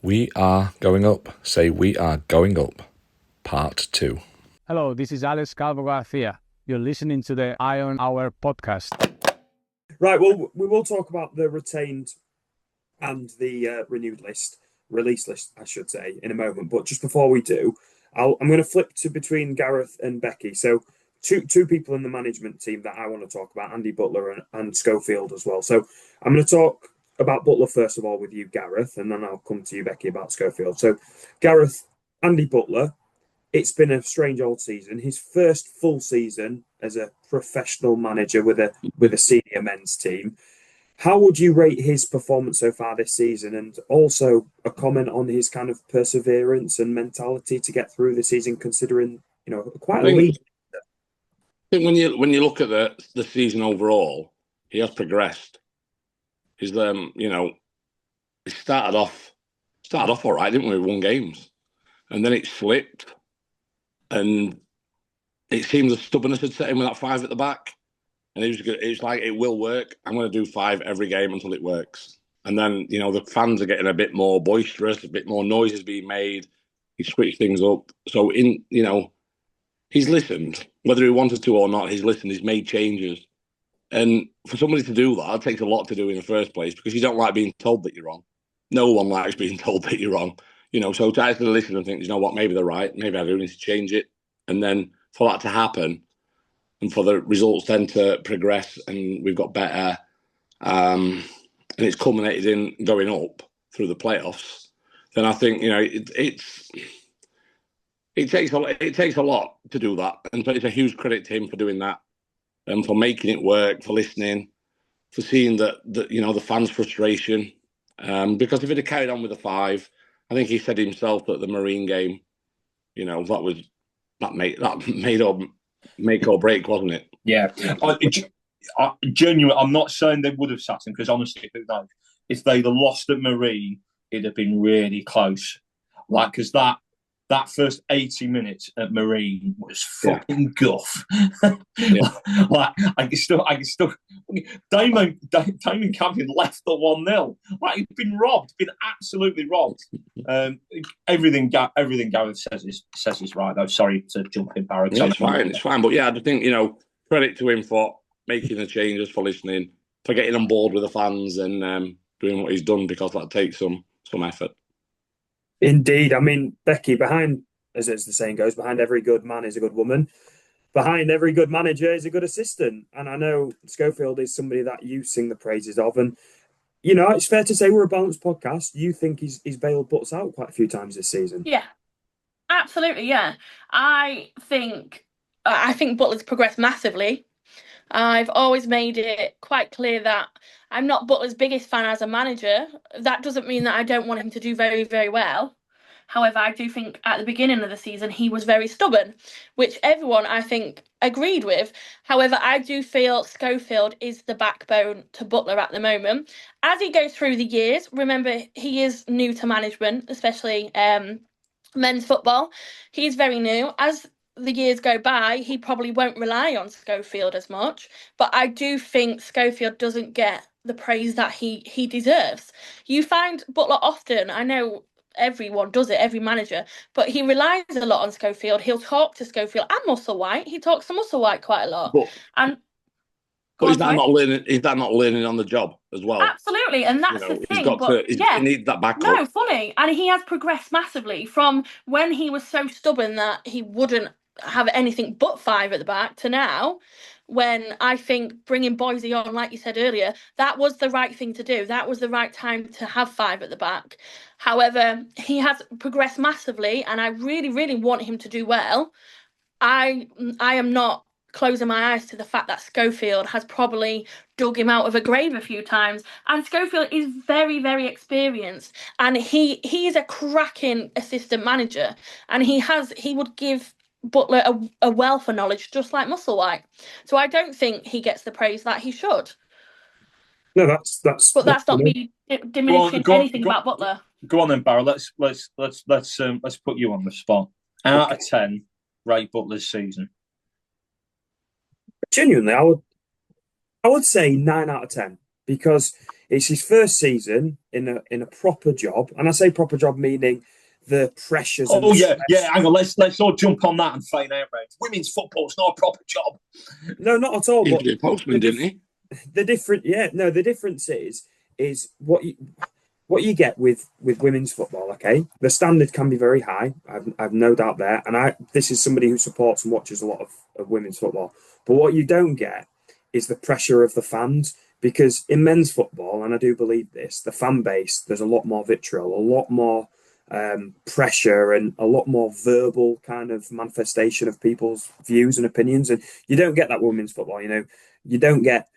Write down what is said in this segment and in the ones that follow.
We are going up. Say we are going up. Part 2. Hello, this is Alex Calvo Garcia. You're listening to the Iron Hour podcast. Right, well, we will talk about the retained and the release list, I should say, in a moment. But just before we do, I'm going to flip to between Gareth and Becky. So two people in the management team that I want to talk about, Andy Butler and Schofield as well. So I'm going to talk about Butler first of all with you, Gareth, and then I'll come to you, Becky, about Schofield. So Gareth, Andy Butler, it's been a strange old season. His first full season as a professional manager with a senior men's team. How would you rate his performance so far this season, and also a comment on his kind of perseverance and mentality to get through the season, considering quite a lead? I think when you look at the season overall, he has progressed. He's he started off all right, didn't we? We won games, and then it slipped, and it seems the stubbornness had set in with that 5 at the back. And it's like, it will work. I'm going to do 5 every game until it works. And then, the fans are getting a bit more boisterous, a bit more noise is being made. He switched things up. So, he's listened. Whether he wanted to or not, he's listened. He's made changes. And for somebody to do that, it takes a lot to do in the first place, because you don't like being told that you're wrong. No one likes being told that you're wrong. So to actually listen and think, what, maybe they're right. Maybe I do need to change it. And then for that to happen, and for the results then to progress, and we've got better, and it's culminated in going up through the playoffs, then I think it takes a lot to do that, and so it's a huge credit to him for doing that, and for making it work, for listening, for seeing that the fans' frustration, because if he'd have carried on with the 5, I think he said himself that the Marine game, that made or make or break, wasn't it? Yeah. Genuinely, I'm not saying they would have sat him, because honestly, if they'd have lost at Marine, it'd have been really close. Because that first 80 minutes at Marine was fucking guff. Yeah. I can still. Damon Campion left the 1-0. He'd been robbed, been absolutely robbed. Everything Gareth says is right, though. Sorry to jump in, Barrett. Yeah, it's fine. But yeah, I think, credit to him for making the changes, for listening, for getting on board with the fans, and doing what he's done, because that takes some effort. Indeed. I mean, Becky, as the saying goes, behind every good man is a good woman. Behind every good manager is a good assistant. And I know Schofield is somebody that you sing the praises of. And, it's fair to say we're a balanced podcast. You think he's bailed butts out quite a few times this season. Yeah, absolutely, yeah. I think Butler's progressed massively. I've always made it quite clear that I'm not Butler's biggest fan as a manager. That doesn't mean that I don't want him to do very, very well. However, I do think at the beginning of the season, he was very stubborn, which everyone, I think, agreed with. However, I do feel Schofield is the backbone to Butler at the moment. As he goes through the years, remember, he is new to management, especially men's football. He's very new. As the years go by, he probably won't rely on Schofield as much. But I do think Schofield doesn't get the praise that he deserves. You find Butler often, I know everyone does it, every manager, but he relies a lot on Schofield. He'll talk to Schofield and Musselwhite. He talks to Musselwhite quite a lot. But is that not learning? Is that not learning on the job as well? Absolutely, and that's the thing. He needs that backup. No, funny, and he has progressed massively from when he was so stubborn that he wouldn't have anything but 5 at the back to now, when I think bringing Boise on, like you said earlier, that was the right thing to do. That was the right time to have 5 at the back. However, he has progressed massively, and I really, really want him to do well. I am not closing my eyes to the fact that Schofield has probably dug him out of a grave a few times, and Schofield is very, very experienced, and he is a cracking assistant manager, and he would give Butler a wealth of knowledge, just like Musselwhite. So I don't think he gets the praise that he should. No, that's. But that's not me diminishing anything about Butler. Go on then, Barry. Let's put you on the spot. Out of 10, rate Butler's season. Genuinely, I would say 9 out of 10, because It's his first season in a proper job, and I say proper job meaning the pressures. Oh yeah. Hang on, let's all jump on that and feign outrage. Women's football's not a proper job. No, not at all. He But used to be a postman, didn't he? the difference is what you get with women's football. Okay, the standard can be very high. I've no doubt there, and this is somebody who supports and watches a lot of women's football. But what you don't get is the pressure of the fans, because in men's football, and I do believe this, the fan base, there's a lot more vitriol, a lot more pressure, and a lot more verbal kind of manifestation of people's views and opinions, and you don't get that women's football. You don't get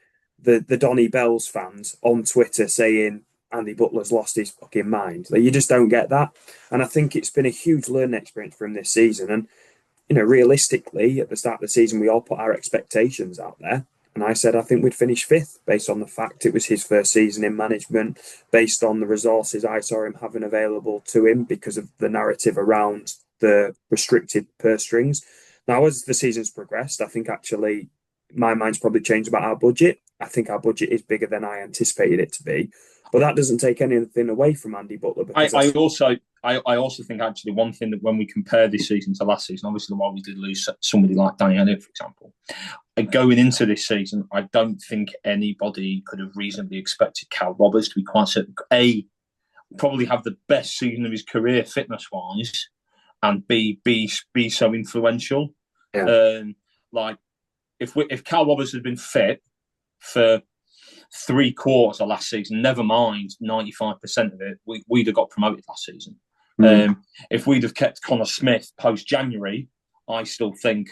the Donny Bells fans on Twitter saying Andy Butler's lost his fucking mind. Like, you just don't get that. And I think it's been a huge learning experience for him this season. And, realistically, at the start of the season, we all put our expectations out there. And I said I think we'd finish fifth based on the fact it was his first season in management, based on the resources I saw him having available to him because of the narrative around the restricted purse strings. Now, as the season's progressed, I think actually my mind's probably changed about our budget. I think our budget is bigger than I anticipated it to be. But that doesn't take anything away from Andy Butler. I also think actually one thing that when we compare this season to last season, obviously while we did lose somebody like Danny Elliott, for example, going into this season, I don't think anybody could have reasonably expected Cal Roberts to be quite certain. Probably have the best season of his career fitness-wise, and be so influential. Yeah. If Cal Roberts had been fit for 3/4 of last season, never mind 95% of it, we'd have got promoted last season. If we'd have kept Connor Smith post-January, I still think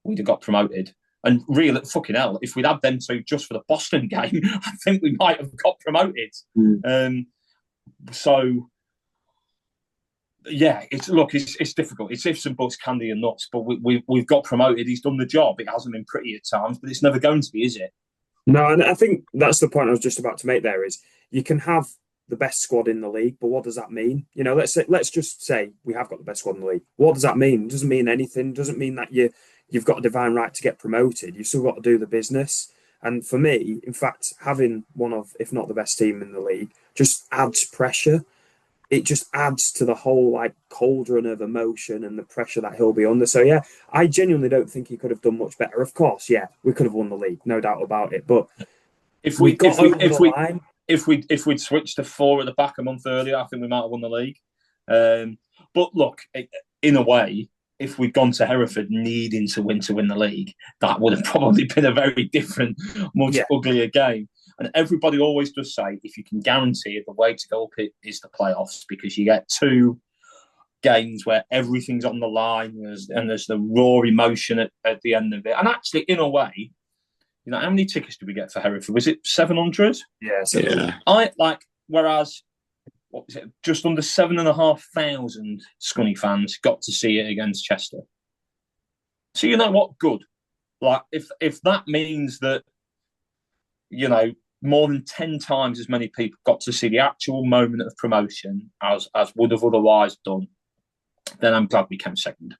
we'd have got promoted. And really, fucking hell, if we'd had them two just for the Boston game, I think we might have got promoted. So, yeah, it's difficult. It's ifs and buts, candy and nuts. But we've got promoted. He's done the job. It hasn't been pretty at times, but it's never going to be, is it? No, and I think that's the point I was just about to make there is you can have the best squad in the league, but what does that mean? Let's just say we have got the best squad in the league. What does that mean? It doesn't mean anything. It doesn't mean that you've got a divine right to get promoted. You've still got to do the business. And for me, in fact, having one of, if not the best team in the league, just adds pressure. It just adds to the whole cauldron of emotion and the pressure that he'll be under. So yeah, I genuinely don't think he could have done much better. Of course, yeah, we could have won the league, no doubt about it. But if we'd switched to 4 at the back a month earlier, I think we might have won the league. But look, in a way, if we'd gone to Hereford needing to win the league, that would have probably been a very different, much uglier game. And everybody always does say, if you can guarantee it, the way to go up it is the playoffs, because you get 2 games where everything's on the line and there's the raw emotion at the end of it. And actually, in a way, how many tickets did we get for Hereford? Was it 700? Yeah. Whereas, what was it? Just under 7,500 Scunny fans got to see it against Chester. So you know what? Good. If that means that, more than 10 times as many people got to see the actual moment of promotion as would have otherwise done, then I'm glad we came second.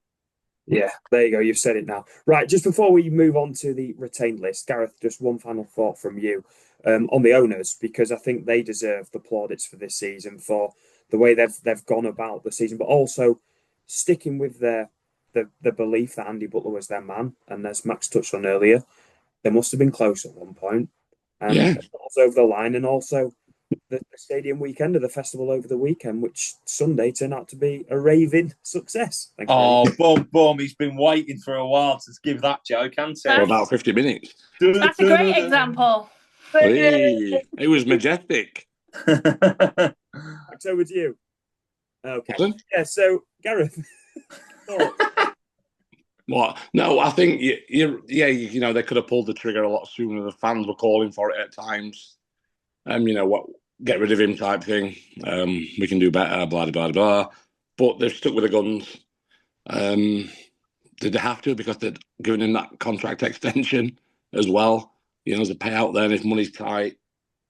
Yeah, there you go. You've said it now. Right, just before we move on to the retained list, Gareth, just one final thought from you on the owners, because I think they deserve the plaudits for this season for the way they've gone about the season, but also sticking with the belief that Andy Butler was their man. And as Max touched on earlier, they must have been close at one point. And also over the line, and also the stadium weekend of the festival over the weekend, which Sunday turned out to be a raving success. Boom. He's been waiting for a while to give that joke, hasn't he? For about 50 minutes. That's a great example. Hey, it was majestic. Max, over to you. Okay. Pardon? Yeah, so Gareth. What? No, I think they could have pulled the trigger a lot sooner. The fans were calling for it at times. Get rid of him type thing. We can do better, blah, blah, blah. But they've stuck with the guns. Did they have to? Because they're giving him that contract extension as well. There's a payout there, and if money's tight,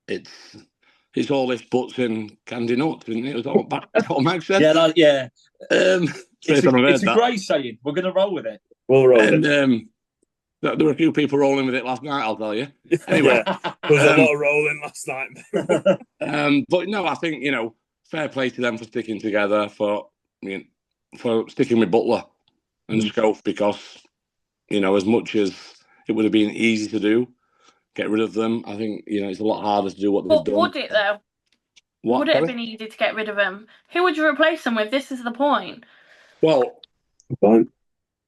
it's all ifs, buts, and candy nuts, isn't it? That's what Max said. Yeah. It's a that. great saying. We're going to roll with it. We'll roll with it. There were a few people rolling with it last night, I'll tell you. Anyway, There was a lot of rolling last night. but no, I think, fair play to them for sticking together, for sticking with Butler and Schofield, because, as much as it would have been easy to do, get rid of them, I think, it's a lot harder to do what they've done. Would it, though? What, would it have been easy to get rid of him? Who would you replace him with? This is the point. Well,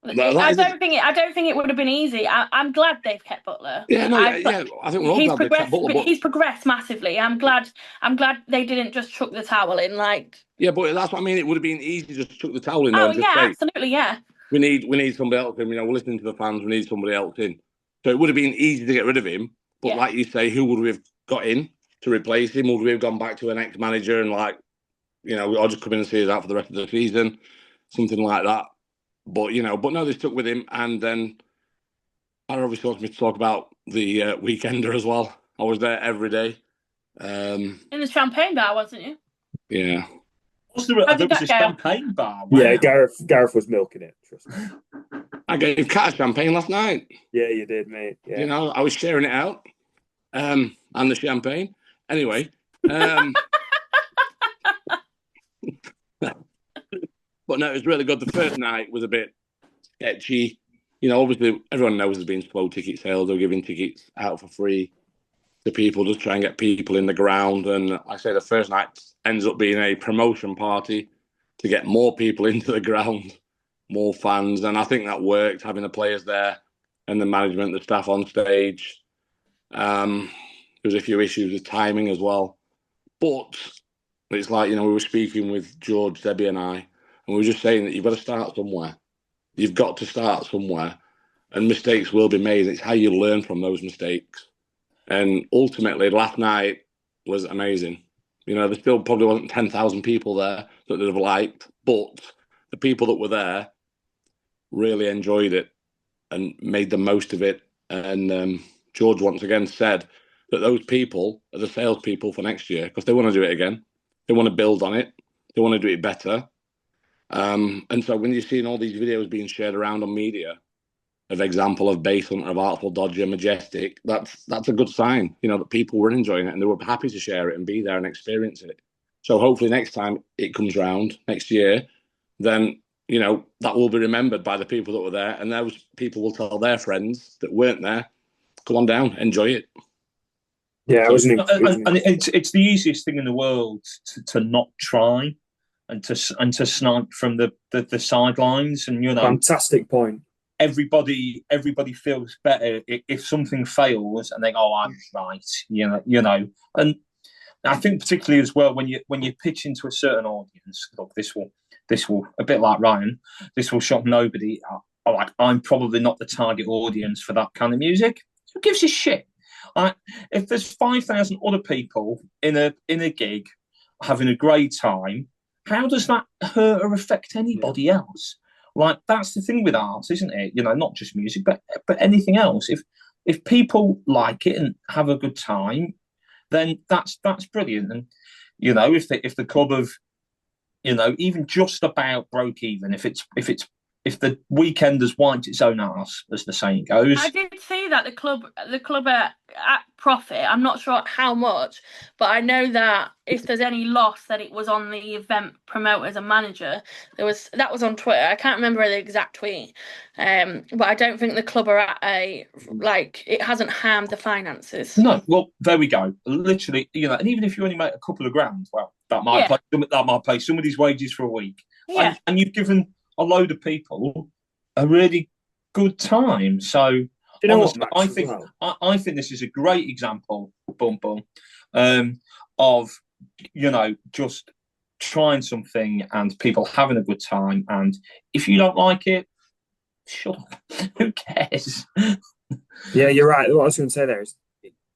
I don't think it would have been easy. I'm glad they've kept Butler. Yeah, I think we're all glad they've kept Butler. He's progressed massively. I'm glad they didn't just chuck the towel in. Yeah, but that's what I mean. It would have been easy to just chuck the towel in. Absolutely, yeah. We need somebody else in. We're listening to the fans. We need somebody else in. So it would have been easy to get rid of him. But like you say, who would we have got in to replace him? Would we have gone back to an ex-manager and I'll just come in and see us out for the rest of the season, something like that? But no, they stuck with him, and then I obviously want me to talk about the Weekender as well. I was there every day. In the champagne bar, wasn't you? Yeah. There was a champagne bar. Wow. Yeah, Gareth was milking it. Trust me. I gave Kat a champagne last night. Yeah, you did, mate. Yeah. I was sharing it out, and the champagne. Anyway. But no, it was really good. The first night was a bit sketchy. Obviously, everyone knows there's been slow ticket sales. They're giving tickets out for free to people, just try and get people in the ground. And like I say, the first night ends up being a promotion party to get more people into the ground, more fans. And I think that worked, having the players there and the management, the staff on stage. There was a few issues with timing as well. But it's like, we were speaking with George, Debbie and I, and we were just saying that you've got to start somewhere. You've got to start somewhere, and mistakes will be made. It's how you learn from those mistakes. And ultimately, last night was amazing. There still probably wasn't 10,000 people there that they'd have liked, but the people that were there really enjoyed it and made the most of it. And George once again said that those people are the salespeople for next year, because they want to do it again. They want to build on it. They want to do it better. And so when you're seeing all these videos being shared around on media of example of Base Hunter, of Artful Dodger, Majestic, that's a good sign, that people were enjoying it and they were happy to share it and be there and experience it. So hopefully next time it comes round next year, then, that will be remembered by the people that were there, and those people will tell their friends that weren't there, come on down, enjoy it. Yeah, and it's the easiest thing in the world to not try. And to snipe from the sidelines, and fantastic point. Everybody feels better if something fails, and they go, "Oh, I'm right," And I think particularly as well when you pitch into a certain audience, look, this will a bit like Ryan, this will shock nobody. I'm probably not the target audience for that kind of music. Who gives a shit? If there's 5,000 other people in a gig having a great time, how does that hurt or affect anybody else? That's the thing with art, isn't it? Not just music, but anything else. If people like it and have a good time, then that's brilliant. And if the club have, even just about broke even, if the weekend has wiped its own arse, as the saying goes. I did see that the club are at profit. I'm not sure how much, but I know that if there's any loss, that it was on the event promoters and manager. That was on Twitter. I can't remember the exact tweet, but I don't think the club are at it hasn't harmed the finances. No, well, there we go. Literally, and even if you only make a couple of grand, well, that might pay somebody's wages for a week. Yeah. And you've given a load of people a really good time. So honestly, I think this is a great example, of just trying something and people having a good time. And if you don't like it, shut up. Who cares? Yeah, you're right. What I was going to say there is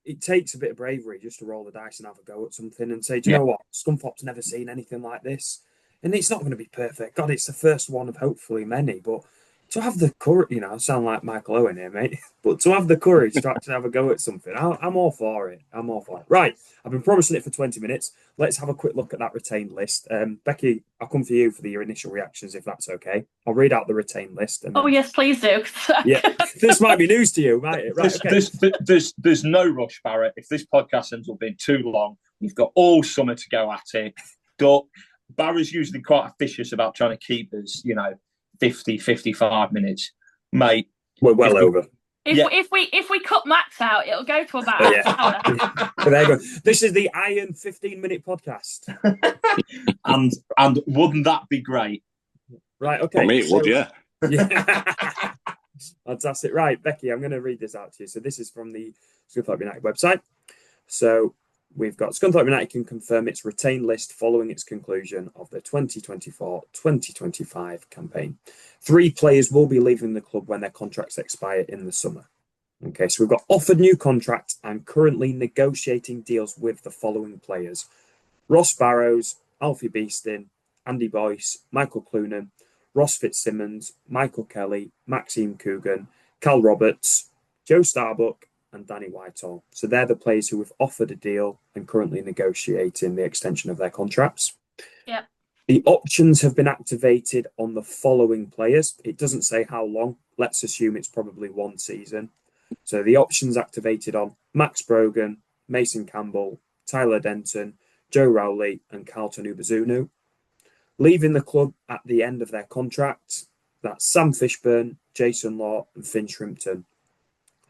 it takes a bit of bravery just to roll the dice and have a go at something and say, do you know what? Scunthorpe's never seen anything like this. And it's not going to be perfect. God, it's the first one of hopefully many. But to have the courage, I sound like Michael Owen here, mate, but to have the courage to actually have a go at something, I'm all for it. I'm all for it. Right, I've been promising it for 20 minutes. Let's have a quick look at that retained list. Becky, I'll come for you for your initial reactions, if that's okay. I'll read out the retained list. And Oh, then... yes, please do. Yeah, this might be news to you, might it? Right, okay. There's no rush, Barrett. If this podcast ends up being too long, we've got all summer to go at it. Barry's usually quite officious about trying to keep us, 50, 55 minutes. Mate, we're well over. If we cut Max out, it'll go to about an hour. So there you go. This is the Iron 15-minute podcast. and wouldn't that be great? Right, okay. For me, it would, yeah. Fantastic. Right, Becky, I'm going to read this out to you. So this is from the Scunthorpe United website. So we've got Scunthorpe United can confirm its retained list following its conclusion of the 2024-2025 campaign. 3 players will be leaving the club when their contracts expire in the summer. Okay, so we've got offered new contracts and currently negotiating deals with the following players: Ross Barrows, Alfie Beeston, Andy Boyce, Michael Clunan, Ross Fitzsimmons, Michael Kelly, Maxime Coogan, Cal Roberts, Joe Starbuck, and Danny Whitehall. So they're the players who have offered a deal and currently negotiating the extension of their contracts. Yeah. The options have been activated on the following players. It doesn't say how long. Let's assume it's probably 1 season. So the options activated on Max Brogan, Mason Campbell, Tyler Denton, Joe Rowley, and Carlton Ubazunu. Leaving the club at the end of their contract, that's Sam Fishburn, Jason Law, and Fin Shrimpton.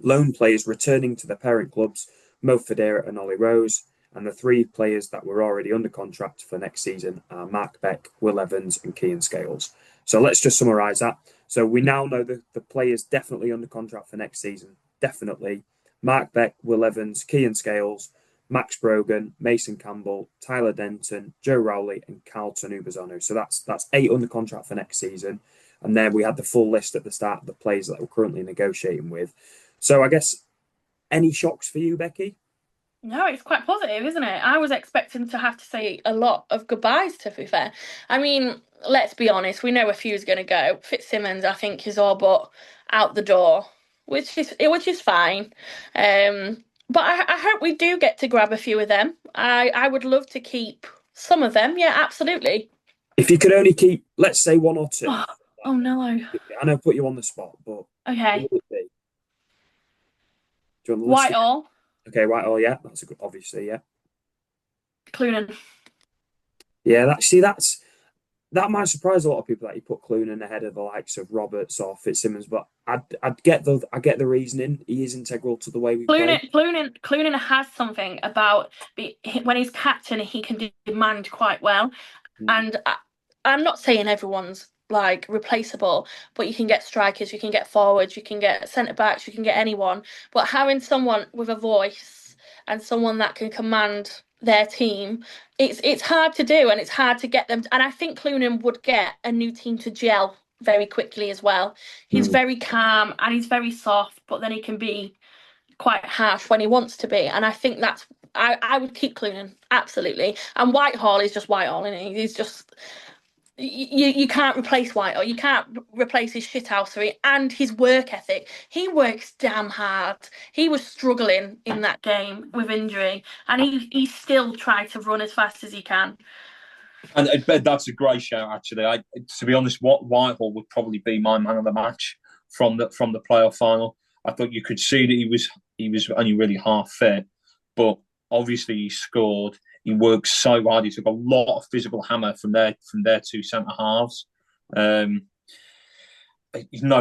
Loan players returning to their parent clubs, Mo Federa and Ollie Rose, and the 3 players that were already under contract for next season are Mark Beck, Will Evans, and Kean Scales. So let's just summarise that. So we now know the players definitely under contract for next season. Definitely. Mark Beck, Will Evans, Kean Scales, Max Brogan, Mason Campbell, Tyler Denton, Joe Rowley, and Carlton Ubazonu. So that's 8 under contract for next season. And then we had the full list at the start of the players that we're currently negotiating with. So I guess, any shocks for you, Becky? No, it's quite positive, isn't it? I was expecting to have to say a lot of goodbyes, to be fair. I mean, let's be honest, we know a few's going to go. Fitzsimmons, I think, is all but out the door, which is fine. But I hope we do get to grab a few of them. I would love to keep some of them. Yeah, absolutely. If you could only keep, let's say, 1 or 2. Oh no. I know I put you on the spot, but Okay. what would it be? Do you want the list? Whitehall. Okay, Whitehall, yeah. That's a good, obviously, yeah. Clunan. Yeah, that might surprise a lot of people that you put Clunan ahead of the likes of Roberts or Fitzsimmons, but I get the reasoning. He is integral to the way we play. Clunan has something about when he's captain, he can demand quite well, and I'm not saying everyone's like replaceable, but you can get strikers, you can get forwards, you can get centre backs, you can get anyone. But having someone with a voice and someone that can command their team, it's hard to do, and it's hard to get them. And I think Clunan would get a new team to gel very quickly as well. He's very calm and he's very soft, but then he can be quite harsh when he wants to be. And I think that's I would keep Clunan, absolutely. And Whitehall is just Whitehall, isn't he? He's just you can't replace Whitehall. You can't replace his shithousery and his work ethic. He works damn hard. He was struggling in that game with injury, and he still tried to run as fast as he can. And that's a great shout, actually. To be honest, Whitehall would probably be my man of the match from the playoff final. I thought you could see that he was only really half fit, but obviously he scored. He worked so hard. He took a lot of physical hammer from their 2 centre halves. No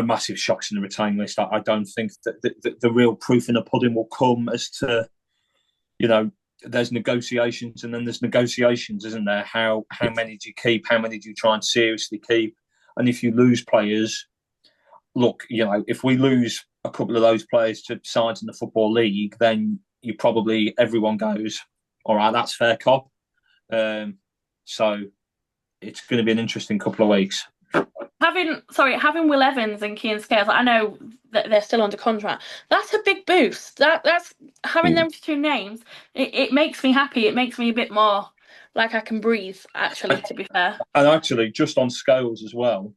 massive shocks in the retain list. I don't think that the real proof in the pudding will come as to, there's negotiations and then there's negotiations, isn't there? How many do you keep? How many do you try and seriously keep? And if you lose players, look, if we lose a couple of those players to sides in the Football League, then everyone goes, all right, that's fair cop. So it's going to be an interesting couple of weeks. Having Will Evans and Kean Scales, I know that they're still under contract. That's a big boost. That's having them 2 names. It makes me happy. It makes me a bit more like I can breathe, actually, to be fair. And actually, just on Scales as well,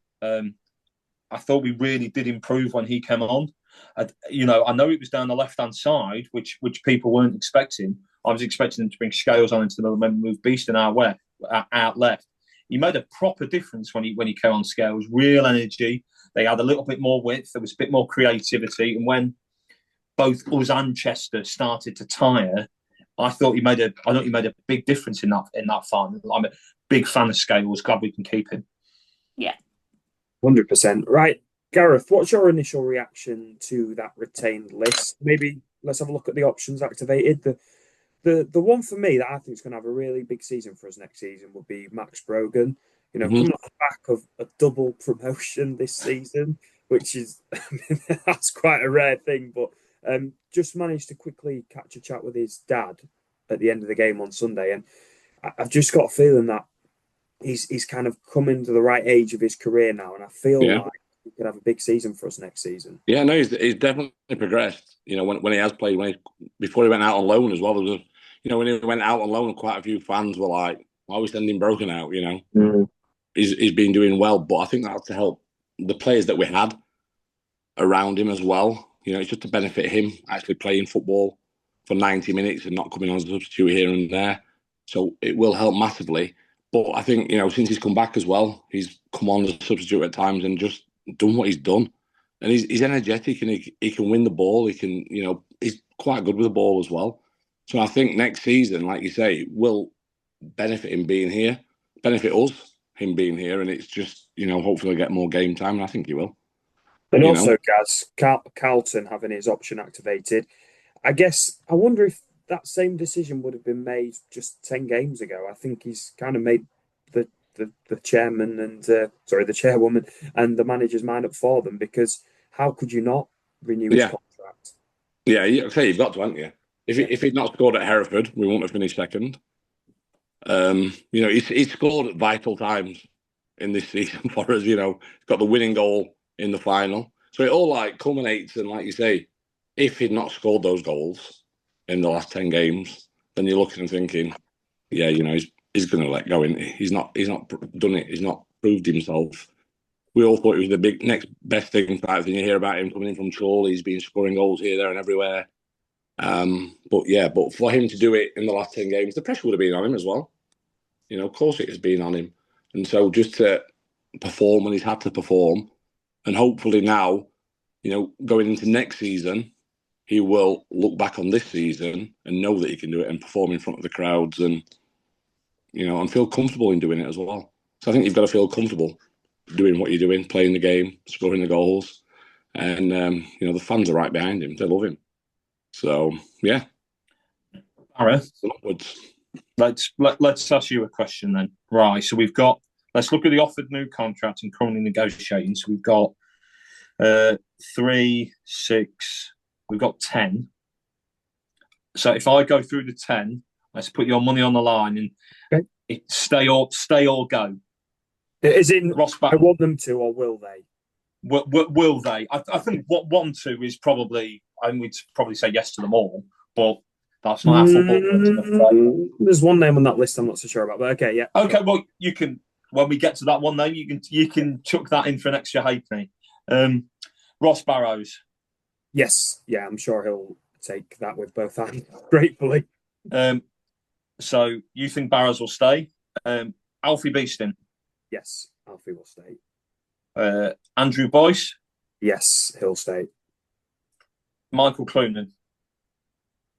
I thought we really did improve when he came on. I know it was down the left-hand side, which people weren't expecting. I was expecting them to bring Scales on into the move Beeston out left. He made a proper difference when he came on. Scales, real energy. They had a little bit more width. There was a bit more creativity. And when both us and Chester started to tire, I thought he made a big difference in that final. I'm a big fan of Scales. Glad we can keep him. Yeah, 100%. Right, Gareth, what's your initial reaction to that retained list? Maybe let's have a look at the options activated. The one for me that I think is going to have a really big season for us next season would be Max Brogan. Coming off the back of a double promotion this season, which is that's quite a rare thing, but just managed to quickly catch a chat with his dad at the end of the game on Sunday, and I've just got a feeling that he's kind of coming to the right age of his career now, and I feel like he could have a big season for us next season. Yeah, no, he's definitely progressed. When he has played, before he went out on loan as well. There was when he went out on loan, quite a few fans were like, "Why are we sending Broken out?" He's been doing well, but I think that's to help the players that we had around him as well. It's just to benefit him actually playing football for 90 minutes and not coming on as a substitute here and there. So it will help massively. But I think, since he's come back as well, he's come on as a substitute at times and just done what he's done. And he's energetic and he can win the ball. He can, he's quite good with the ball as well. So I think next season, like you say, will benefit him being here, benefit us, him being here. And it's just, hopefully get more game time. And I think he will. And also, Gaz, Carlton having his option activated. I wonder if that same decision would have been made just 10 games ago. I think he's kind of made the chairman and the chairwoman and the manager's mind up for them, because how could you not renew his contract? Yeah, you've got to, haven't you? If he'd not scored at Hereford, we wouldn't have finished second. He's scored at vital times in this season for us. He's got the winning goal in the final. So it all culminates, and like you say, if he'd not scored those goals in the last 10 games, then you're looking and thinking, yeah, he's going to let go. He's not done it. He's not proved himself. We all thought he was the big next best thing. When you hear about him coming in from Chorley, he's been scoring goals here, there, and everywhere. But for him to do it in the last 10 games, the pressure would have been on him as well. Of course it has been on him. And so just to perform when he's had to perform, and hopefully now, going into next season, he will look back on this season and know that he can do it and perform in front of the crowds and, and feel comfortable in doing it as well. So I think you've got to feel comfortable doing what you're doing, playing the game, scoring the goals. And, the fans are right behind him. They love him. So, yeah. Gareth, let's ask you a question then. Right, so let's look at the offered new contract and currently negotiating. So we've got 3, 6, we've got 10. So if I go through the 10, let's put your money on the line and stay or go. Is in Ross, I want them to, or will they? Will they? I think what 1, 2 is probably. We'd probably say yes to them all, but that's not our football. There's one name on that list I'm not so sure about, but okay, yeah. Okay, well, you can, when we get to that one name, you can chuck that in for an extra halfpenny. Ross Barrows. Yes, yeah, I'm sure he'll take that with both hands, gratefully. So you think Barrows will stay? Alfie Beeston. Yes, Alfie will stay. Andrew Boyce. Yes, he'll stay. Michael Clunan.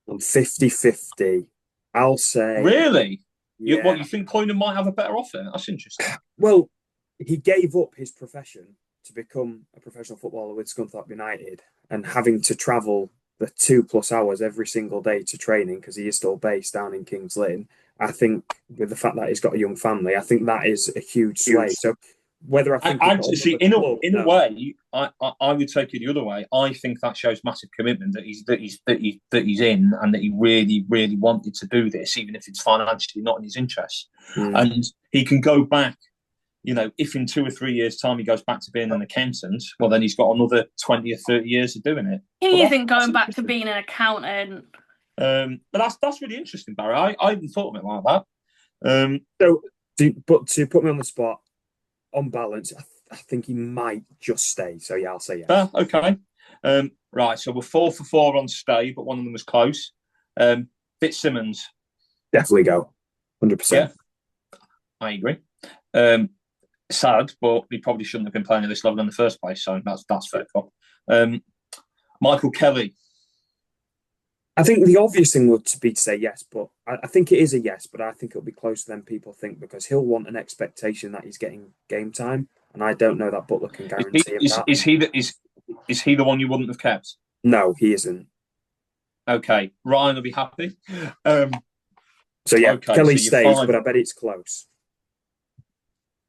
I'm 50-50. I'll say. Really? Yeah. You think Clunan might have a better offer? That's interesting. Well, he gave up his profession to become a professional footballer with Scunthorpe United, and having to travel the 2+ hours every single day to training because he is still based down in Kings Lynn. I think with the fact that he's got a young family, I think that is a huge sway. So whether I think in a way, I would take it the other way. I think that shows massive commitment that he's in, and that he really, really wanted to do this, even if it's financially not in his interest. And he can go back. If in 2 or 3 years' time he goes back to being an accountant, well, then he's got another 20 or 30 years of doing it. He isn't going back to being an accountant. But that's really interesting, Barry. I hadn't thought of it like that. To put me on the spot, on balance, I think he might just stay. So yeah, I'll say yes. Okay. Right, so we're 4 for 4 on stay, but one of them was close. Fitzsimmons. Definitely go. 100%. Yeah, I agree. Sad, but he probably shouldn't have been playing at this level in the first place. So that's fair. Michael Kelly. I think the obvious thing would be to say yes, but I think it is a yes, but I think it'll be closer than people think because he'll want an expectation that he's getting game time, and I don't know that Butler can guarantee him that. Is he the one you wouldn't have kept? No, he isn't. Okay, Ryan will be happy. So yeah, okay, Kelly stays, but I bet it's close.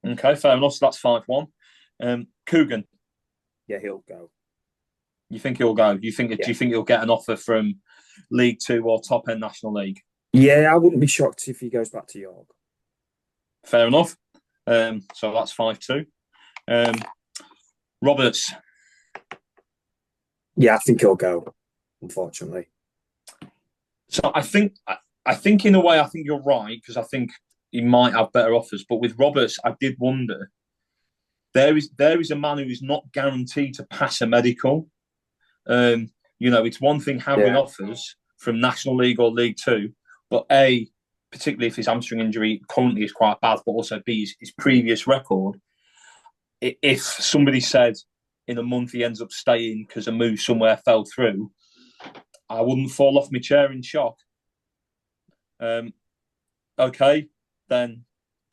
Okay, fair enough. So that's 5-1. Coogan. Yeah, he'll go. You think he'll go? Do you think he'll get an offer from League Two or top end National League? Yeah, I wouldn't be shocked if he goes back to York. Fair enough. So that's 5-2. Roberts. Yeah, I think he'll go. Unfortunately. So I think in a way, I think you're right because I think he might have better offers. But with Roberts, I did wonder. There is a man who is not guaranteed to pass a medical. It's one thing having offers from National League or League Two, but A, particularly if his hamstring injury currently is quite bad, but also B, his previous record. If somebody said in a month he ends up staying because a move somewhere fell through, I wouldn't fall off my chair in shock. Okay, then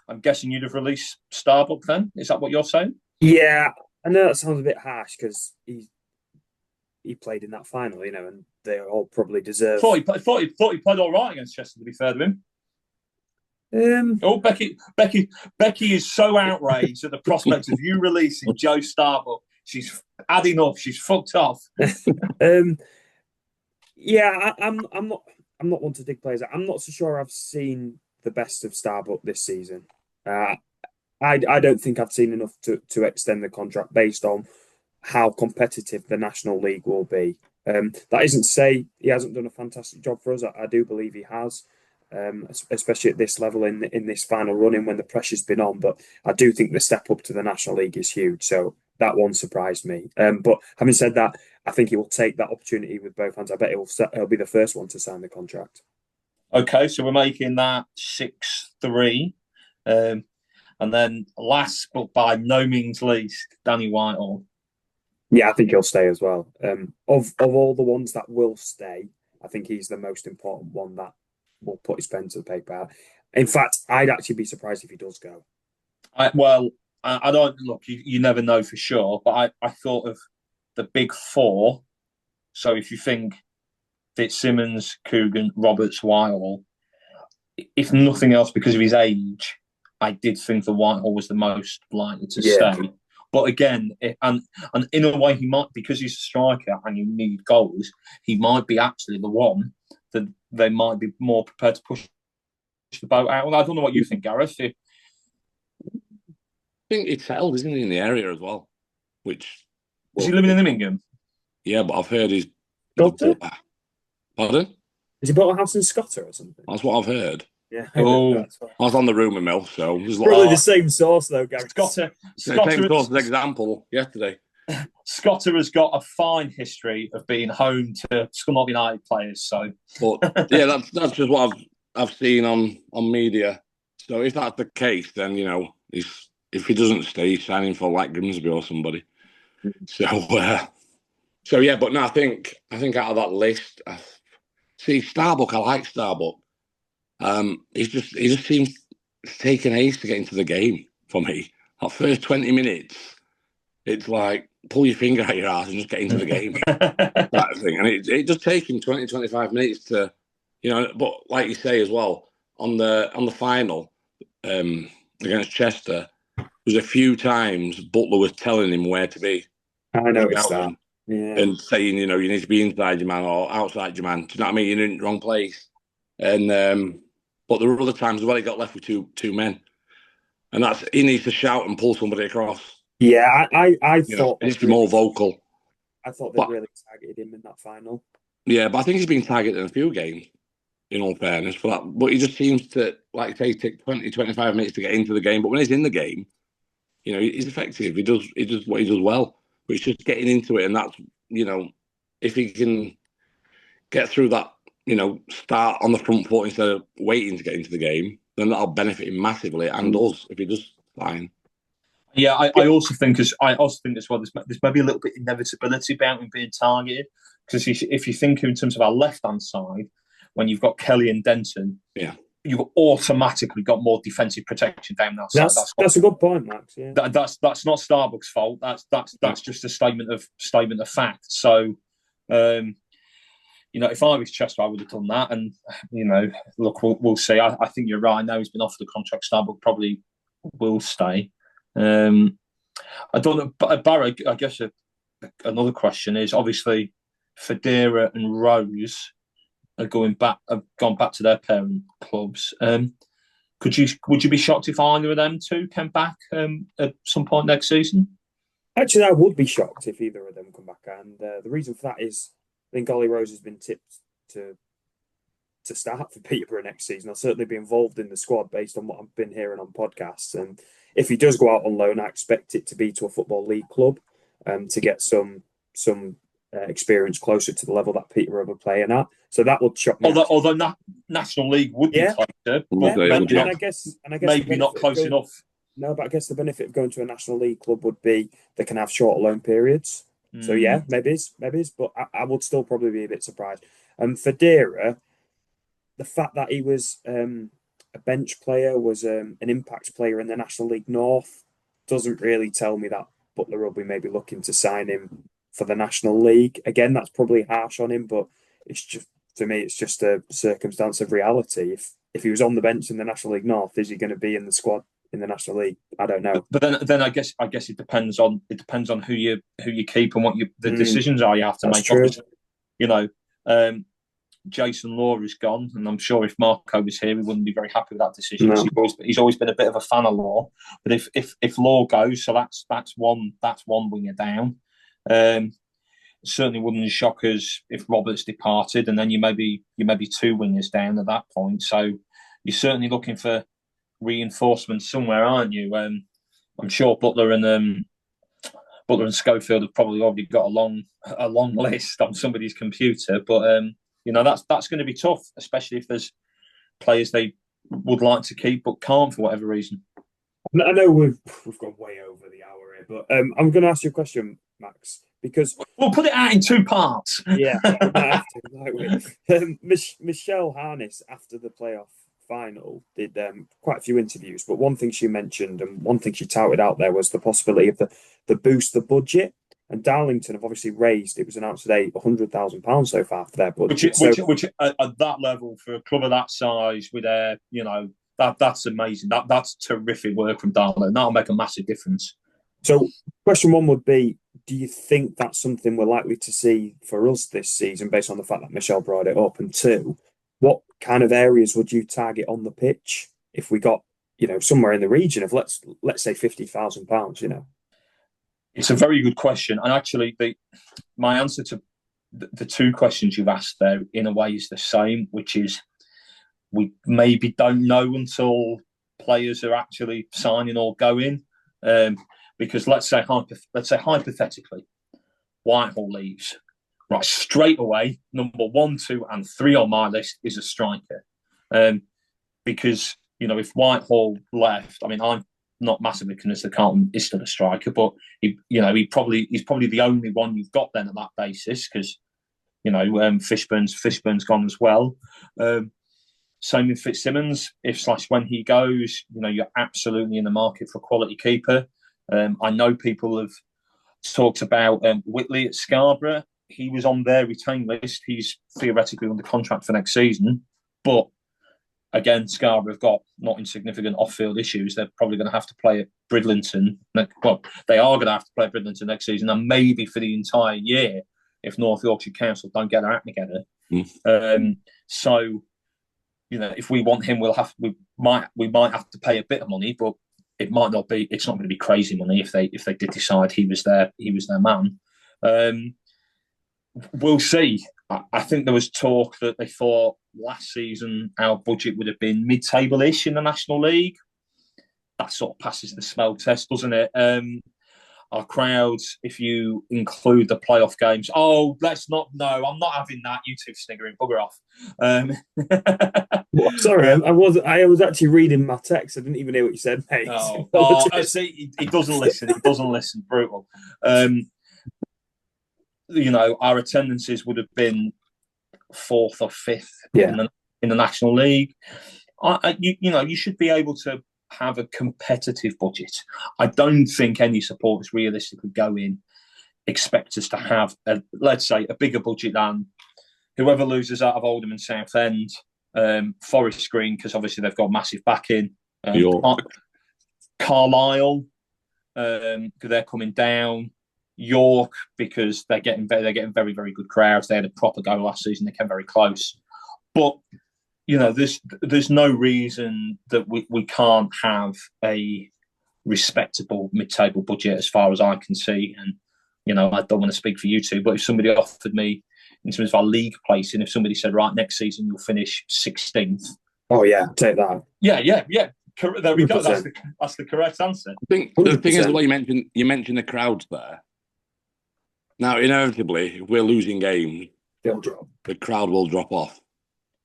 I'm guessing you'd have released Starbuck then? Is that what you're saying? Yeah, I know that sounds a bit harsh because he played in that final, and they all probably deserve. Thought he played all right against Chester, to be fair to him. Becky is so outraged at the prospect of you releasing Joe Starbuck. She's had enough. She's fucked off. Yeah, I'm not one to dig players. I'm not so sure I've seen the best of Starbuck this season. I don't think I've seen enough to extend the contract based on how competitive the National League will be. That isn't to say he hasn't done a fantastic job for us. I do believe he has, especially at this level in this final run-in when the pressure's been on. But I do think the step up to the National League is huge. So that one surprised me. But having said that, I think he will take that opportunity with both hands. I bet he'll be the first one to sign the contract. Okay, so we're making that 6-3. And then last, but by no means least, Danny Whitehall. Yeah, I think he'll stay as well. Of all the ones that will stay, I think he's the most important one that will put his pen to the paper. In fact, I'd actually be surprised if he does go. I don't look. You never know for sure, but I thought of the big four. So if you think Fitzsimmons, Coogan, Roberts, Whitehall, if nothing else because of his age, I did think the Whitehall was the most likely to stay. But again, and in a way, he might, because he's a striker and you need goals, he might be actually the one that they might be more prepared to push the boat out. I don't know what you think, Gareth. I think he's settled, isn't he, in the area as well? Is he living in Immingham? Yeah, but I've heard he's. Scotter? Pardon? Has he bought a house in Scotter or something? That's what I've heard. Yeah. I was on the rumour mill, so there's probably the same source though, Gareth. Scotter same source as example yesterday. Scotter has got a fine history of being home to Scunthorpe United players. So, but yeah, that's just what I've seen on media. So if that's the case, then if he doesn't stay, he's signing for like Grimsby or somebody. So yeah, but no, I think out of that list, see Starbuck. I like Starbuck. He just seems taking ace to get into the game for me. That first 20 minutes, it's like pull your finger out your ass and just get into the game. That thing, and it does take him 20, 25 minutes to, But like you say as well, on the final against Chester, there's a few times Butler was telling him where to be. I noticed that. Yeah. And saying, you need to be inside your man or outside your man. Do you know what I mean? You're in the wrong place. And but there were other times as well he got left with two men. And he needs to shout and pull somebody across. Yeah, I thought he needs to be more vocal. I thought they really targeted him in that final. Yeah, but I think he's been targeted in a few games, in all fairness, for that. But he just seems to, like I say, take 20, 25 minutes to get into the game. But when he's in the game, he's effective. He does what he does well. But it's just getting into it, and that's if he can get through that, start on the front foot instead of waiting to get into the game, then that'll benefit him massively, and us if he does fine. Yeah, I also think as well. There's maybe a little bit of inevitability about him being targeted, because if you think in terms of our left hand side, when you've got Kelly and Denton, you've automatically got more defensive protection down that side. That's a good point, Max. Yeah, that's not Starbucks' fault. That's just a statement of fact. So, if I was Chester, I would have done that. And look, we'll see. I think you're right. I know he's been offered a contract. Starbucks probably will stay. I don't know, but Barry, I guess another question is, obviously Federa and Rose have gone back to their parent clubs. Would you be shocked if either of them two came back at some point next season? Actually, I would be shocked if either of them come back, and the reason for that is I think Ollie Rose has been tipped to start for Peterborough next season. I'll certainly be involved in the squad based on what I've been hearing on podcasts. And if he does go out on loan, I expect it to be to a Football League club to get some experience closer to the level that Peterborough were playing at. So that would shock me. Although National League would be closer, but maybe not close enough. No, but I guess the benefit of going to a National League club would be they can have short loan periods. So yeah, maybe, but I would still probably be a bit surprised. Federa, the fact that he was a bench player, was an impact player in the National League North, doesn't really tell me that Butler will be maybe looking to sign him for the National League. Again, that's probably harsh on him, but it's just, to me, it's just a circumstance of reality. If he was on the bench in the National League North, is he going to be in the squad in the National League? I don't know. But then I guess it depends on who you keep and what the decisions are you have to make. True. Jason Law is gone, and I'm sure if Marco was here, he wouldn't be very happy with that decision. No. He's always been a bit of a fan of Law, but if Law goes, so that's one winger down. Certainly wouldn't shock us if Roberts departed, and then you may be two wingers down at that point. So you're certainly looking for reinforcements somewhere, aren't you? I'm sure Butler and Schofield have probably already got a long list on somebody's computer, but that's going to be tough, especially if there's players they would like to keep but can't for whatever reason. I know we've gone way over the hour here, but I'm going to ask you a question, Max, because we'll put it out in two parts. Yeah, Michelle Harness, after the playoff final, did quite a few interviews, but one thing she mentioned and one thing she touted out there was the possibility of the boost the budget. And Darlington have obviously raised, it was announced today, £100,000 so far for their budget. Which at that level, for a club of that size, with that's amazing. That's terrific work from Darlington. That'll make a massive difference. So question one would be, do you think that's something we're likely to see for us this season based on the fact that Michelle brought it up? And two, what kind of areas would you target on the pitch if we got, somewhere in the region of let's say £50,000, It's a very good question. And actually, my answer to the two questions you've asked there, in a way, is the same, which is we maybe don't know until players are actually signing or going. Because let's say hypothetically, Whitehall leaves. Right, straight away, number 1, 2, and 3 on my list is a striker. Because, if Whitehall left, I'm not massively convinced that Carlton is still a striker, but he's probably the only one you've got then at that basis, because Fishburn's gone as well. Same with Fitzsimmons. When he goes, you're absolutely in the market for a quality keeper. I know people have talked about Whitley at Scarborough. He was on their retained list. He's theoretically under contract for next season, but again, Scarborough have got not insignificant off-field issues. They're probably going to have to play at Bridlington. Well, they are going to have to play at Bridlington next season, and maybe for the entire year if North Yorkshire Council don't get their act together. So, if we want him, we might have to pay a bit of money, but it might not be. It's not going to be crazy money if they did decide he was their man. We'll see. I think there was talk that they thought last season our budget would have been mid-table-ish in the National League. that sort of passes the smell test, doesn't it? Our crowds, if you include the playoff games, let's not. No, I'm not having that. You two sniggering, bugger off. Sorry, I was actually reading my text. I didn't even hear what you said, mate. See, he doesn't listen. He doesn't listen. Brutal. Our attendances would have been 4th or 5th in the National League. You should be able to have a competitive budget. I don't think any supporters realistically go in expect us to have let's say a bigger budget than whoever loses out of Oldham and Southend, Forest Green, because obviously they've got massive backing. Carlisle, because they're coming down. York, because they're getting very, very good crowds. They had a proper go last season. They came very close, but there's no reason that we can't have a respectable mid-table budget as far as I can see. And I don't want to speak for you two, but if somebody offered me in terms of our league placing, if somebody said, right, next season you'll finish 16th. Oh yeah, take that. Yeah. There we 100%. Go. That's the correct answer. I think 100%. The thing is, what you mentioned the crowds there. Now, inevitably, if we're losing games, they'll drop. The crowd will drop off.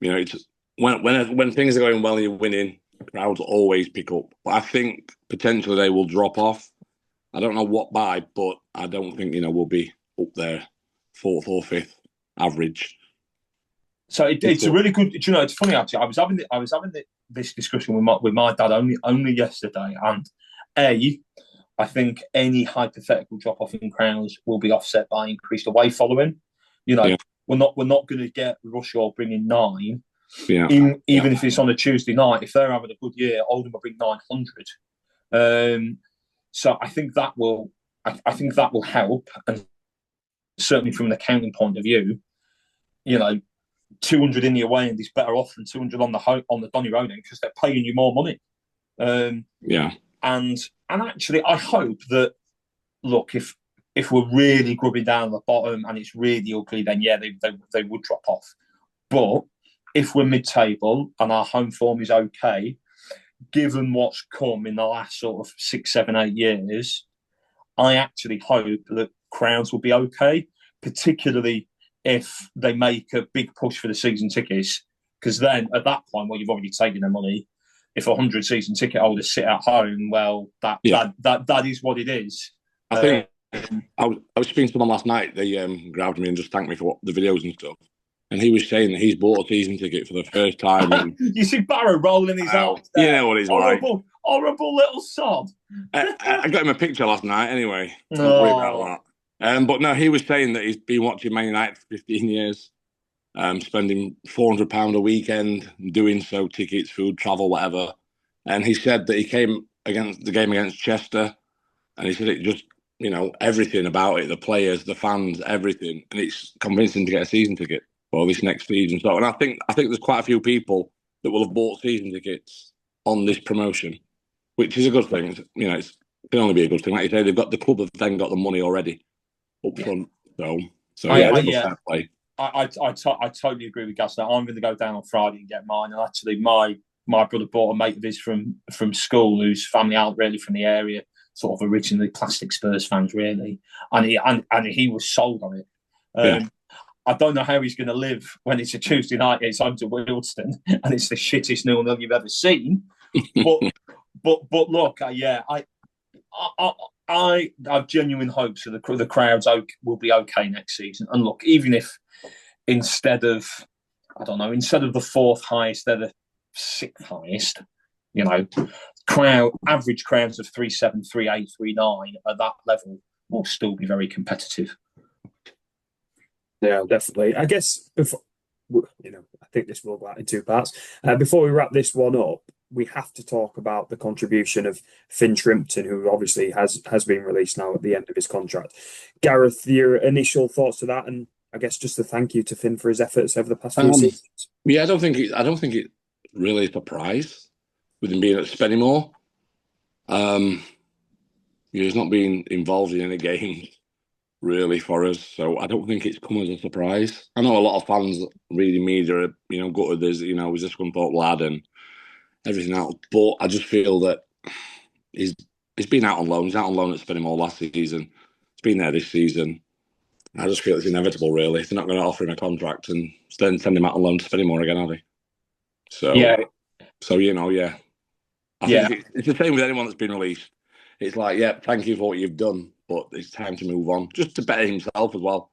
It's when things are going well and you're winning, crowds always pick up. But I think potentially they will drop off. I don't know what by, but I don't think we'll be up there 4th or 5th average. So it's a really good. It's funny actually. I was having this discussion with my dad only yesterday, and I think any hypothetical drop off in crowds will be offset by increased away following. We're not going to get Russia bringing 9. Yeah. Even if it's on a Tuesday night, if they're having a good year, Oldham will bring 900. So I think that will help, and certainly from an accounting point of view, 200 in the away end is better off than 200 on the Donny Road end because they're paying you more money. And actually, I hope that if we're really grubbing down the bottom and it's really ugly, then they would drop off. But if we're mid-table and our home form is okay, given what's come in the last sort of 6, 7, 8 years, I actually hope that crowds will be okay, particularly if they make a big push for the season tickets. Because then at that point, you've already taken their money. If 100 season ticket holders sit at home, well, that is what it is. I think I was speaking to someone last night. They grabbed me and just thanked me for the videos and stuff. And he was saying that he's bought a season ticket for the first time. You see Barrow rolling his eyes. You know what he's like. Horrible little sod. I got him a picture last night anyway. Don't worry about that. But no, he was saying that he's been watching Man United for 15 years. Spending £400 a weekend, doing so, tickets, food, travel, whatever. And he said that he came against the game against Chester, and he said it just, everything about it, the players, the fans, everything, and it's convincing to get a season ticket for this next season. So, and I think there's quite a few people that will have bought season tickets on this promotion, which is a good thing. It can only be a good thing. Like you say, the club have then got the money already up front. Fair play. I totally agree with Gas. I'm going to go down on Friday and get mine. And actually, my brother bought a mate of his from school whose family aren't really from the area, sort of originally plastic Spurs fans, really. And he was sold on it. I don't know how he's going to live when it's a Tuesday night. It's home to Wealdstone and it's the shittest 0-0 you've ever seen. But look, I have genuine hopes that the crowds will be okay next season. And look, even if instead of the 4th highest, they're the 6th highest, average crowds of 3,700, 3,800, 3,900 at that level will still be very competitive. Yeah, definitely. I guess before, I think this will go out in 2 parts. Before we wrap this one up, we have to talk about the contribution of Fin Shrimpton, who obviously has been released now at the end of his contract. Gareth, your initial thoughts to that, and I guess just a thank you to Fin for his efforts over the past few seasons. Yeah, I don't think it really a surprise with him being at Spennymoor. He's not been involved in any games really for us, so I don't think it's come as a surprise. I know a lot of fans reading media are, gutted. He's a scunthorpe lad and everything else, but I just feel that he's been out on loan. He's out on loan at Spennymoor last season. He's been there this season. I just feel it's inevitable, really. They're not going to offer him a contract and then send him out on loan to Spennymoor again, are they? So, Yeah. So, I think it's the same with anyone that's been released. It's like, yeah, thank you for what you've done, but it's time to move on. Just to better himself as well,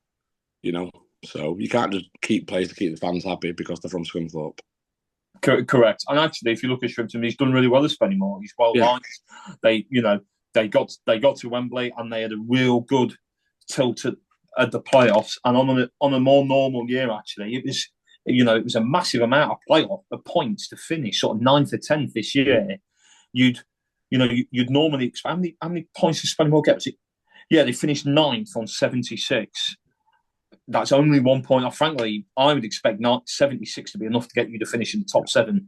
So you can't just keep players to keep the fans happy because they're from Scunthorpe. Correct. And actually, if you look at Shrimpton, he's done really well at Spennymoor. He's well liked. They got to Wembley and they had a real good tilt at the playoffs. And on a more normal year, actually, it was a massive amount of playoff points to finish, sort of 9th or 10th this year. You'd normally expect how many points did Spennymoor get? Yeah, they finished 9th on 76. That's only 1 point. Frankly, I would expect 76 to be enough to get you to finish in the top 7.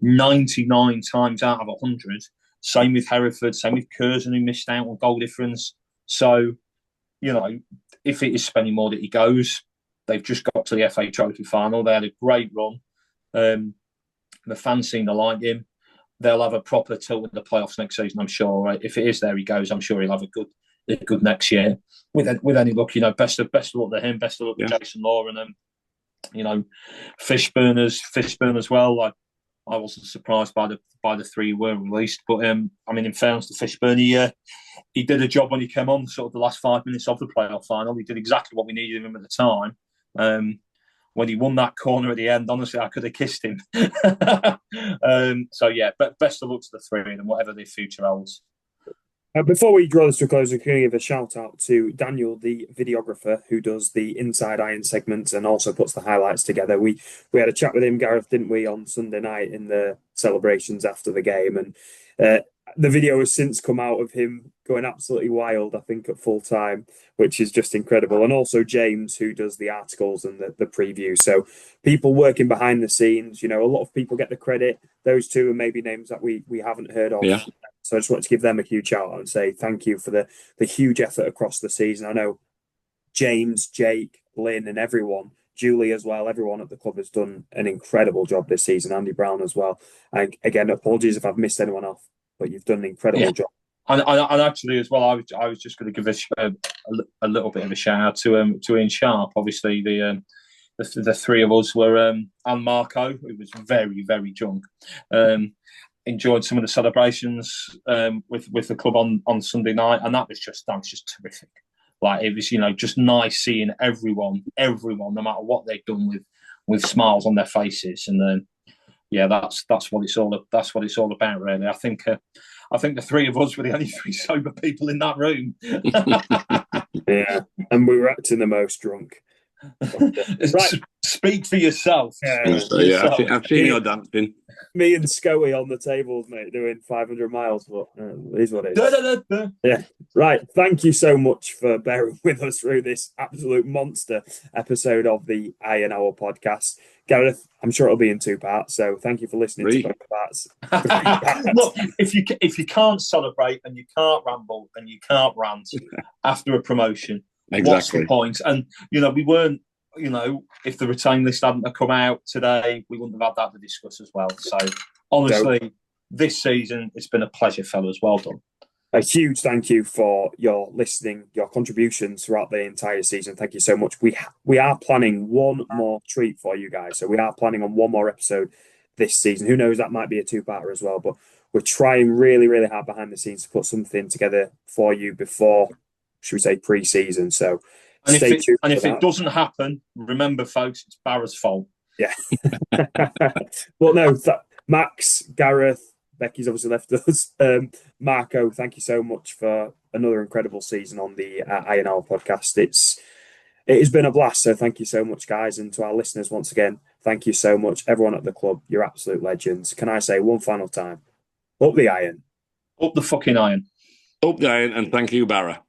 99 times out of 100. Same with Hereford, same with Curzon, who missed out on goal difference. So, if it is Spennymoor that he goes, they've just got to the FA Trophy final. They had a great run. The fans seem to like him. They'll have a proper tilt in the playoffs next season, I'm sure. Right? If it is there he goes, I'm sure he'll have a good next year. With any luck, best of luck to him. Best of luck to Jason Law and Fishburne as well. I wasn't surprised by the 3 who were released, but in fairness to Fishburne, he did a job when he came on. Sort of the last 5 minutes of the playoff final, he did exactly what we needed him at the time. When he won that corner at the end, honestly, I could have kissed him. But best of luck to the 3 of them, whatever their future holds. Before we draw this to a close, we're going to give a shout out to Daniel, the videographer, who does the Inside Iron segments and also puts the highlights together. We had a chat with him, Gareth, didn't we, on Sunday night in the celebrations after the game, and the video has since come out of him going absolutely wild, I think, at full time, which is just incredible. And also James, who does the articles and the preview. So people working behind the scenes, a lot of people get the credit. Those 2 are maybe names that we haven't heard of. Yeah. So I just want to give them a huge shout out and say thank you for the huge effort across the season. I know James, Jake, Lynn and everyone, Julie as well, everyone at the club has done an incredible job this season, Andy Brown as well. And again, apologies if I've missed anyone off, but you've done an incredible job. And actually as well, I was just going to give a little bit of a shout out to Ian Sharp. Obviously, the 3 of us were and Marco, who was very, very drunk. Enjoyed some of the celebrations with the club on Sunday night, and that was just terrific. It was just nice seeing everyone, no matter what they've done, with smiles on their faces, and that's what it's all about, really. I think the 3 of us were the only 3 sober people in that room. Yeah, and we were acting the most drunk. Right. Speak for yourself. I've seen your dancing. Me and Scoey on the tables, mate, doing 500 miles, but it is what it is. Yeah. Right. Thank you so much for bearing with us through this absolute monster episode of the Iron Hour podcast. Gareth, I'm sure it'll be in 2 parts, so thank you for listening to both parts. Look, if you can't celebrate and you can't ramble and you can't rant after a promotion, what's the point? And we weren't. If the retain list hadn't come out today, we wouldn't have had that to discuss as well. So honestly, this season it's been a pleasure, fellas. Well done. A huge thank you for your listening, your contributions throughout the entire season. Thank you so much. We are planning one more treat for you guys. So we are planning on one more episode this season. Who knows, that might be a 2-parter as well. But we're trying really, really hard behind the scenes to put something together for you before, should we say, pre-season. So stay tuned. And if it doesn't happen, remember, folks, it's Barra's fault. Yeah. Well, no, Max, Gareth, Becky's obviously left us. Marco, thank you so much for another incredible season on the Iron Hour podcast. It has been a blast, so thank you so much, guys. And to our listeners, once again, thank you so much. Everyone at the club, you're absolute legends. Can I say one final time? Up the iron. Up the fucking iron. Up the iron, and thank you, Barra.